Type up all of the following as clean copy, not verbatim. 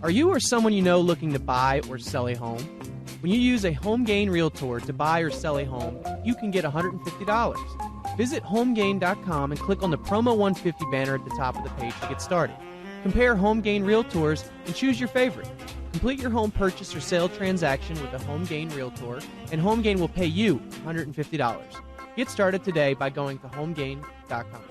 Are you or someone you know looking to buy or sell a home? When you use a HomeGain Realtor to buy or sell a home, you can get $150. Visit HomeGain.com and click on the Promo 150 banner at the top of the page to get started. Compare HomeGain Realtors and choose your favorite. Complete your home purchase or sale transaction with a HomeGain Realtor, and HomeGain will pay you $150. Get started today by going to HomeGain.com.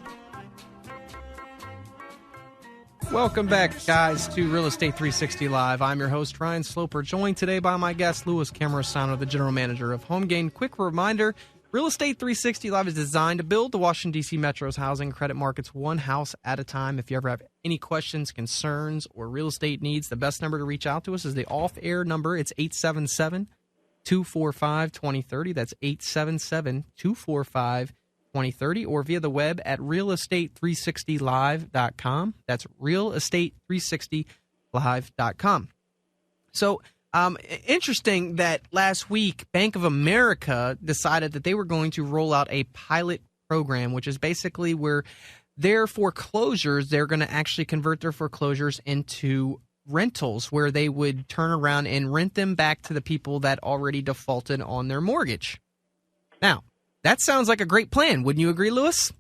Welcome back, guys, to Real Estate 360 Live. I'm your host, Ryan Sloper, joined today by my guest, Louis Cammarosano, the general manager of HomeGain. Quick reminder, Real Estate 360 Live is designed to build the Washington, D.C. Metro's housing and credit markets one house at a time. If you ever have any questions, concerns, or real estate needs, the best number to reach out to us is the off-air number. It's 877-245-2030. That's 877-245-2030. Or via the web at realestate360live.com. That's realestate360live.com. So, interesting that last week, Bank of America decided that they were going to roll out a pilot program, which is basically where their foreclosures, they're going to actually convert their foreclosures into rentals, where they would turn around and rent them back to the people that already defaulted on their mortgage. Now, that sounds like a great plan. Wouldn't you agree, Louis?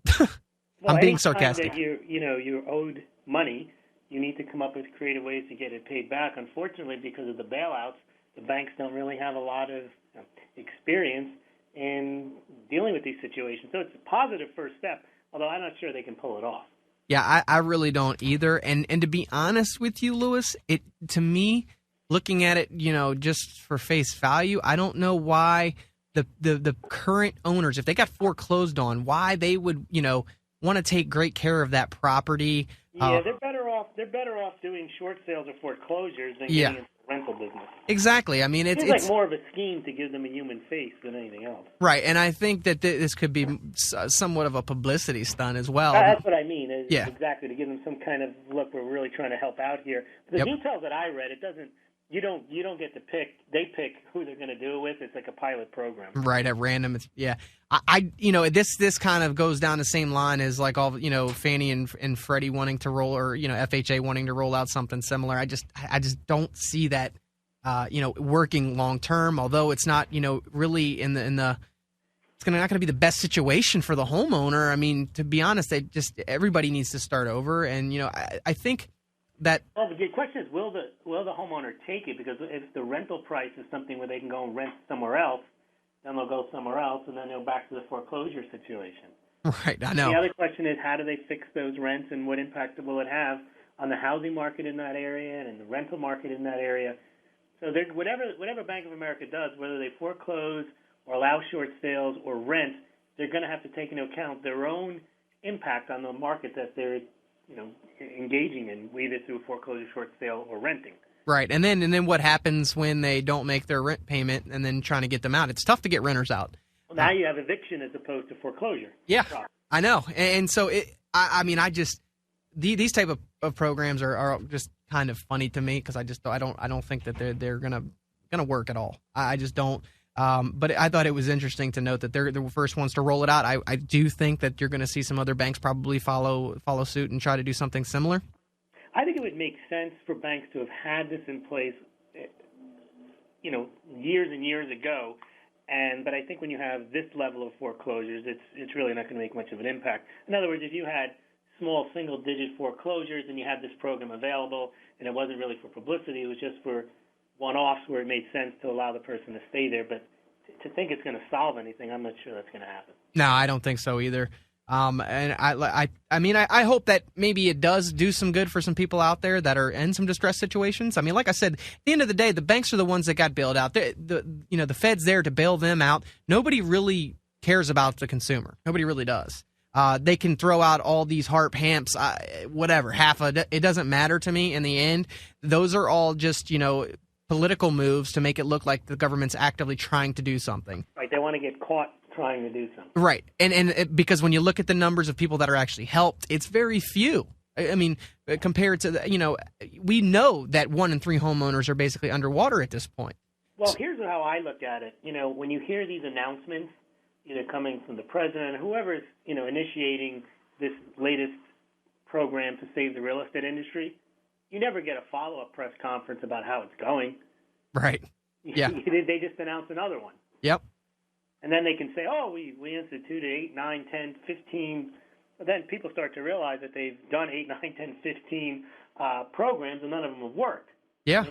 I'm being sarcastic. That you're owed money, you need to come up with creative ways to get it paid back. Unfortunately, because of the bailouts, the banks don't really have a lot of experience in dealing with these situations. So it's a positive first step, although I'm not sure they can pull it off. Yeah, I really don't either. And to be honest with you, Louis, to me, looking at it, just for face value, I don't know why the current owners, if they got foreclosed on, why they would, want to take great care of that property. Yeah, they're better off doing short sales or foreclosures than getting into the rental business. Exactly. I mean, it's like more of a scheme to give them a human face than anything else. Right, and I think that this could be somewhat of a publicity stunt as well. That's what I mean. Exactly, to give them some kind of look. We're really trying to help out here. The details that I read, it doesn't. You don't get to pick. They pick who they're going to do it with. It's like a pilot program. Right, at random. This kind of goes down the same line as like all Fannie and Freddie wanting to roll, or FHA wanting to roll out something similar. I just don't see that working long term. Although it's not really in the it's not going to be the best situation for the homeowner. I mean, to be honest, everybody needs to start over, and I think. Well, the question is, will the homeowner take it? Because if the rental price is something where they can go and rent somewhere else, then they'll go somewhere else, and then they'll back to the foreclosure situation. Right, I know. The other question is, how do they fix those rents, and what impact will it have on the housing market in that area and the rental market in that area? So whatever Bank of America does, whether they foreclose or allow short sales or rent, they're going to have to take into account their own impact on the market that they're engaging in, either through foreclosure, short sale, or renting. Right, and then what happens when they don't make their rent payment and then trying to get them out? It's tough to get renters out. Well, now you have eviction as opposed to foreclosure. Yeah, I know, and so these type of programs are just kind of funny to me because I don't think that they're gonna work at all. I just don't. But I thought it was interesting to note that they're the first ones to roll it out. I do think that you're going to see some other banks probably follow suit and try to do something similar. I think it would make sense for banks to have had this in place, years and years ago. But I think when you have this level of foreclosures, it's really not going to make much of an impact. In other words, if you had small single-digit foreclosures and you had this program available, and it wasn't really for publicity, it was just for one-offs where it made sense to allow the person to stay there. But to think it's going to solve anything, I'm not sure that's going to happen. No, I don't think so either. And I hope that maybe it does do some good for some people out there that are in some distressed situations. I mean, like I said, at the end of the day, the banks are the ones that got bailed out. The Fed's there to bail them out. Nobody really cares about the consumer. Nobody really does. They can throw out all these HARP, HAMPs, whatever, it doesn't matter to me in the end. Those are all just, political moves to make it look like the government's actively trying to do something. Right, they want to get caught trying to do something. Right, and because when you look at the numbers of people that are actually helped, it's very few. I mean, compared to, we know that 1 in 3 homeowners are basically underwater at this point. Well, here's how I look at it. When you hear these announcements, either coming from the president or whoever's, initiating this latest program to save the real estate industry, you never get a follow-up press conference about how it's going. Right. Yeah. They just announce another one. Yep. And then they can say, oh, we instituted 8, 9, 10, 15. But then people start to realize that they've done 8, 9, 10, 15 programs, and none of them have worked. Yeah.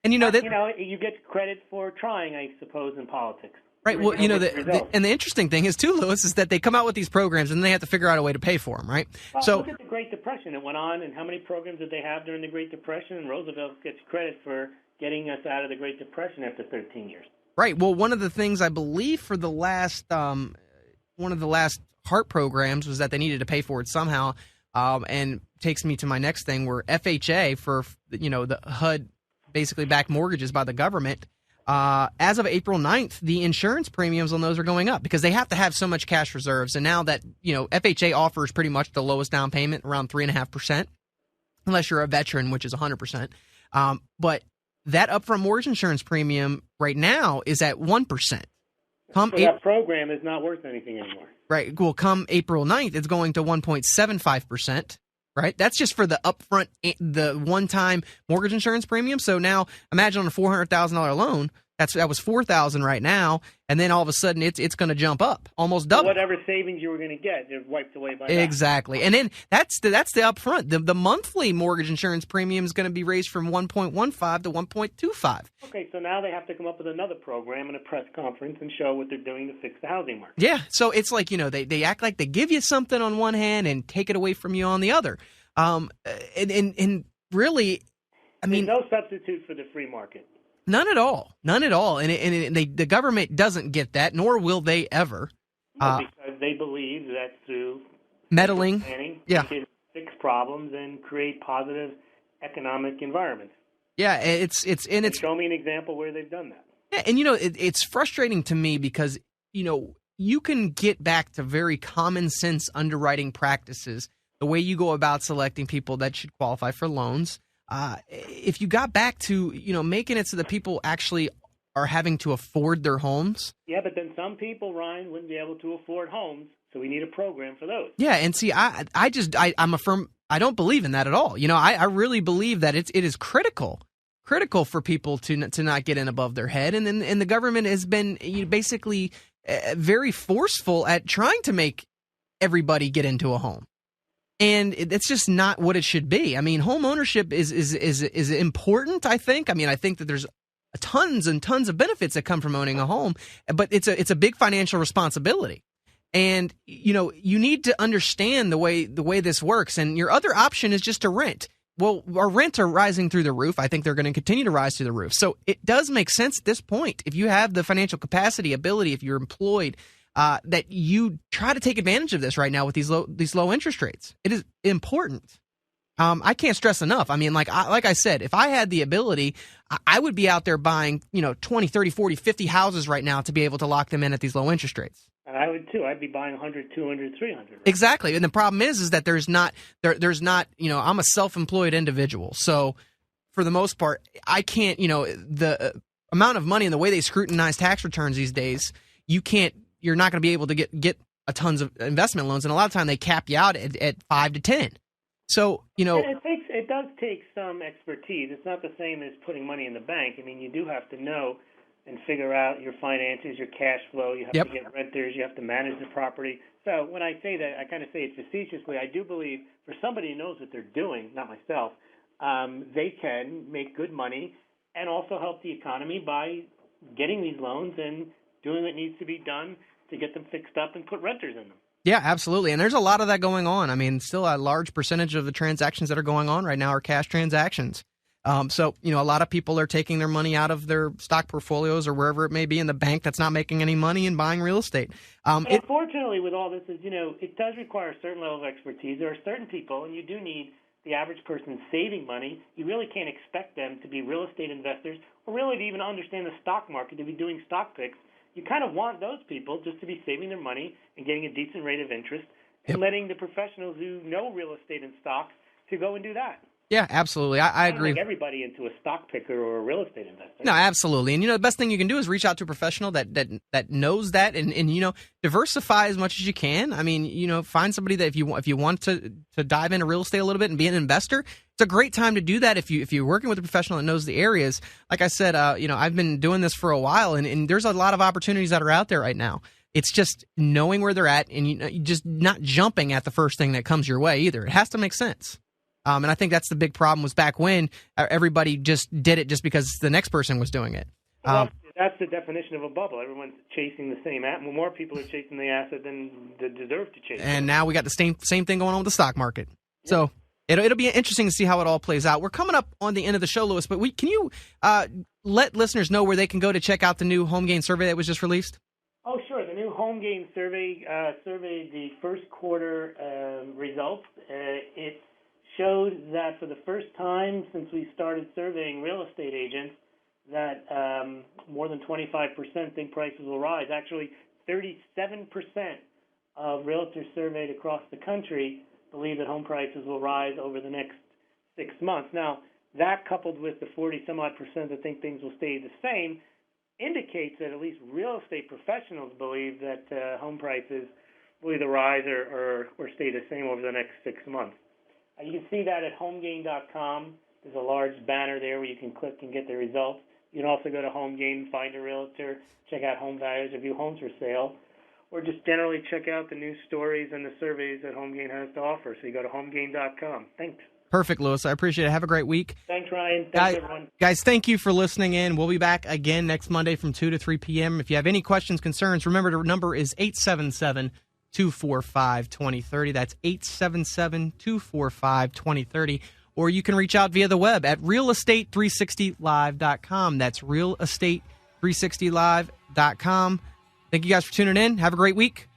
And you get credit for trying, I suppose, in politics. Right. Well, and the interesting thing is, too, Lewis, is that they come out with these programs and they have to figure out a way to pay for them, right? So look at the Great Depression. It went on, and how many programs did they have during the Great Depression? And Roosevelt gets credit for getting us out of the Great Depression after 13 years. Right. Well, one of the things I believe for the last one of the last HART programs was that they needed to pay for it somehow, and takes me to my next thing, where FHA for the HUD basically backed mortgages by the government. As of April 9th, the insurance premiums on those are going up because they have to have so much cash reserves. And now that, FHA offers pretty much the lowest down payment, around 3.5%, unless you're a veteran, which is 100%. But that upfront mortgage insurance premium right now is at 1%. That program is not worth anything anymore. Right. Well, come April 9th, it's going to 1.75%. Right, that's just for the upfront, the one-time mortgage insurance premium. So now, imagine on a $400,000 loan, that was $4,000 right now, and then all of a sudden it's going to jump up, almost double. Whatever savings you were going to get, they're wiped away by that. Exactly, and then that's the upfront. The monthly mortgage insurance premium is going to be raised from 1.15 to 1.25. Okay, so now they have to come up with another program and a press conference and show what they're doing to fix the housing market. Yeah, so it's like they act like they give you something on one hand and take it away from you on the other. And really, I mean, there's no substitute for the free market. None at all. And the government doesn't get that, nor will they ever. Because they believe that through meddling, planning, they can fix problems and create positive economic environments. Yeah, it's show me an example where they've done that. Yeah, and it's frustrating to me because you can get back to very common sense underwriting practices, the way you go about selecting people that should qualify for loans. If you got back to, making it so that people actually are having to afford their homes. Yeah, but then some people, Ryan, wouldn't be able to afford homes, so we need a program for those. Yeah, and see, I'm a firm, I don't believe in that at all. I really believe that it is critical for people to not get in above their head. And the government has been basically very forceful at trying to make everybody get into a home. And it's just not what it should be. I mean, home ownership is important, I think. I mean, I think that there's tons and tons of benefits that come from owning a home, but it's a big financial responsibility. And, you need to understand the way this works. And your other option is just to rent. Well, our rents are rising through the roof. I think they're going to continue to rise through the roof. So it does make sense at this point. If you have the financial capacity, ability, if you're employed, that you try to take advantage of this right now with these low interest rates. It is important. I can't stress enough. I mean, like I said, if I had the ability, I would be out there buying 20, 30, 40, 50 houses right now to be able to lock them in at these low interest rates. And I would too. I'd be buying 100, 200, 300. Right? Exactly. And the problem is that there's not, I'm a self-employed individual. So for the most part, I can't, the amount of money and the way they scrutinize tax returns these days, you're not going to be able to get a tons of investment loans. And a lot of time they cap you out at 5 to 10. So, it does take some expertise. It's not the same as putting money in the bank. I mean, you do have to know and figure out your finances, your cash flow. You have to get renters. You have to manage the property. So when I say that, I kind of say it facetiously. I do believe for somebody who knows what they're doing, not myself, they can make good money and also help the economy by getting these loans and doing what needs to be done to get them fixed up and put renters in them. Yeah, absolutely. And there's a lot of that going on. I mean, still a large percentage of the transactions that are going on right now are cash transactions. So, a lot of people are taking their money out of their stock portfolios or wherever it may be in the bank that's not making any money and buying real estate. Unfortunately, with all this, it does require a certain level of expertise. There are certain people, and you do need the average person saving money. You really can't expect them to be real estate investors or really to even understand the stock market, to be doing stock picks. You kind of want those people just to be saving their money and getting a decent rate of interest and letting the professionals who know real estate and stocks to go and do that. Yeah, absolutely. I agree. Make everybody into a stock picker or a real estate investor. No, absolutely. And the best thing you can do is reach out to a professional that knows that and diversify as much as you can. I mean, find somebody that if you want to dive into real estate a little bit and be an investor, It's a great time to do that if you're working with a professional that knows the areas. Like I said, I've been doing this for a while, and there's a lot of opportunities that are out there right now. It's just knowing where they're at and you just not jumping at the first thing that comes your way either. It has to make sense. And I think that's the big problem was back when everybody just did it just because the next person was doing it. Well, that's the definition of a bubble. Everyone's chasing the same asset. More people are chasing the asset than deserve to chase. And now we got the same thing going on with the stock market. Yeah. So it'll be interesting to see how it all plays out. We're coming up on the end of the show, Louis, but can you let listeners know where they can go to check out the new HomeGain survey that was just released? Oh, sure. The new HomeGain survey surveyed the first quarter results. It showed that for the first time since we started surveying real estate agents, that more than 25% think prices will rise. Actually, 37% of realtors surveyed across the country believe that home prices will rise over the next 6 months. Now, that coupled with the 40-some-odd% that think things will stay the same indicates that at least real estate professionals believe that home prices will either rise or stay the same over the next 6 months. You can see that at HomeGain.com. There's a large banner there where you can click and get the results. You can also go to HomeGain, find a realtor, check out home values, review homes for sale, or just generally check out the news stories and the surveys that HomeGain has to offer. So you go to HomeGain.com. Thanks. Perfect, Louis. I appreciate it. Have a great week. Thanks, Ryan. Thanks, everyone. Guys, thank you for listening in. We'll be back again next Monday from 2 to 3 p.m. If you have any questions, concerns, remember the number is 877-245-2030. That's 877-245-2030. Or you can reach out via the web at realestate360live.com. That's realestate360live.com. Thank you guys for tuning in. Have a great week.